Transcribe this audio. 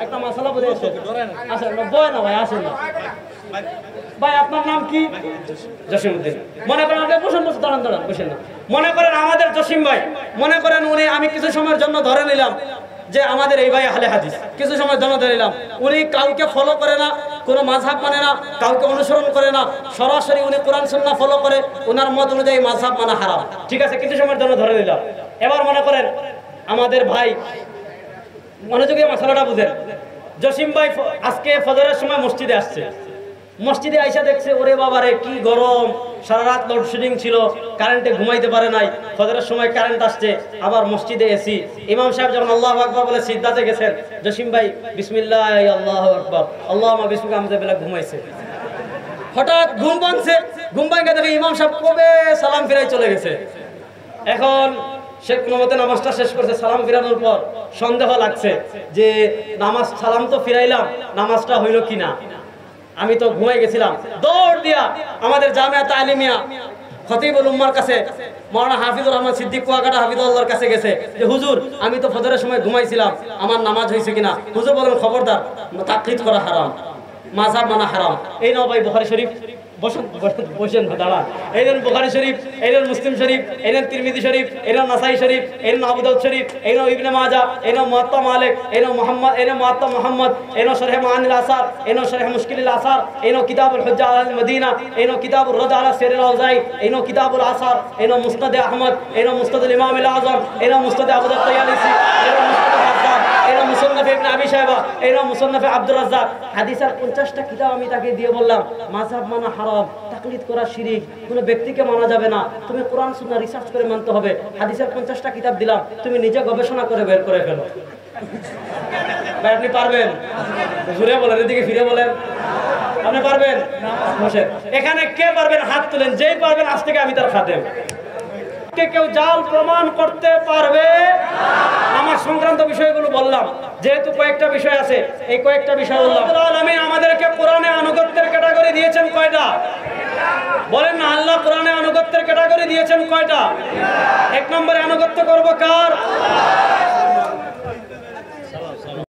একটা মশলা বলে আসেন না বয় না ভাই আসেন না ভাই আপনার নাম কি জসিমউদ্দিন মনে করেন আপনি বসেন দাঁড়ান বসেন না মনে করেন আমাদের জসিম ভাই মনে করেন উনি আমি কিছু সময়ের জন্য ধরে নিলাম যে আমাদের এই ভাই আহলে হাদিস কিছু সময়ের জন্য ধরে নিলাম উনি কাউকে ফলো করে না কোনো মাযহাব মানে না কাউকে অনুসরণ করে না সরাসরি উনি কোরআন সুন্নাহ ফলো করে ওনার মত অনুযায়ী মাযহাব মানা হারাম ঠিক আছে কিছু সময়ের জন্য ধরে নিলাম এবার মনে করেন আমাদের ভাই মনোযোগী মশলাটা বুঝেন জসিম ভাই আজকে ফজরের সময় মসজিদে আসছে মসজিদে আইসা দেখছে ওরে বাবারে কি গরম সারা রাত লোডশেডিং ছিল কারেন্টে ঘুমাইতে পারে নাই ফজরের সময় কারেন্ট আসছে আবার মসজিদে এসি ইমাম সাহেব যখন আল্লাহু আকবার বলে সিজদাতে গেছেন জসিম ভাই বিসমিল্লাহ আল্লাহু আকবার আল্লাহুম্মা বিসমিকা আমাদের বেলা ঘুমাইছে হঠাৎ ঘুম ভাঙছে ঘুম ভাঙে দেখে ইমাম সাহেব কবে সালাম ফিরাই চলে গেছে এখন সে কোনো মতে নামাজটা শেষ করছে সালাম ফিরানোর পর সন্দেহ লাগছে যে নামাজ সালাম তো ফিরাইলাম নামাজটা হইল কিনা আমি তো ঘুমাই গেছিলাম দৌড় দিয়া আমাদের জামিয়া তালিমিয়া খতিবুল উম্মার কাছে মাওলানা হাফিজুর রহমান সিদ্দিক কুয়াকাটা হাফিজুল্লাহর কাছে গেছে যে হুজুর আমি তো ফজরের সময় ঘুমাইছিলাম আমার নামাজ হয়েছে কিনা হুজুর বলেন খবরদার তাকলিদ করা হারাম মাযহাব মানা হারাম এই নাও ভাই বুখারী শরীফ বসেন দাঁড়ান এই নেন বুখারী শরীফ এই নেন মুসলিম শরীফ এই নেন তিরমিজি শরীফ এই নেন নাসাই শরীফ এই নেন আবু দাউদ শরীফ এই নেন ইবনে মাজাহ এই নেন মুয়াত্তা মালিক এই নেন মুহাম্মদ এই নেন মুয়াত্তা মুহাম্মদ এই নেন শরহ মাআনিল আসার এই নেন শরহ মুশকিলিল আসার এই নেন কিতাবুল হুজ্জা আল মদিনা এই নেন কিতাবুর রাদ আলা সিরাল আউজাই এই নেন কিতাবুল আসার এই নেন মুসনাদ আহমদ এই নেন মুসনাদ ইমাম আল আযম এই নেন মুসনাদ আবু দাউদ তায়ালিসি এই নেন মুসনাদ বাজ্জার এই নেন মুসন্নাফ ইবনে আবি শায়বা এই নেন মুসন্নাফ আব্দুর রাজ্জাক হাদিসের 50টা কিতাব আমি তাকে দিয়ে বললাম মাযহাব মানা হারাম তাকলিদ করা শিরক কোনো ব্যক্তিকে মানা যাবে না তুমি কোরআন সুন্নাহ রিসার্চ করে মানতে হবে হাদিসের 50টা কিতাব দিলাম তুমি নিজে গবেষণা করে বের করে ফেলো ভাই আপনি পারবেন জোরে বলেন এদিকে ফিরে বলেন আপনি পারবেন বসেন এখানে কে পারবেন হাত তুলেন যেই পারবেন আজ থেকে আমি তার খাদেম কে কেউ জাল প্রমাণ করতে পারবে আমার সংক্রান্ত বিষয়গুলো বললাম যেহেতু কয়েকটা বিষয় আছে এই কয়েকটা বিষয় বললাম আলামিন আমাদেরকে কোরআনে আনুগত্যের ক্যাটাগরি দিয়েছেন কয়টা বলেন না আল্লাহ কোরআনে আনুগত্যের ক্যাটাগরি দিয়েছেন কয়টা এক নম্বরে আনুগত্য করব কার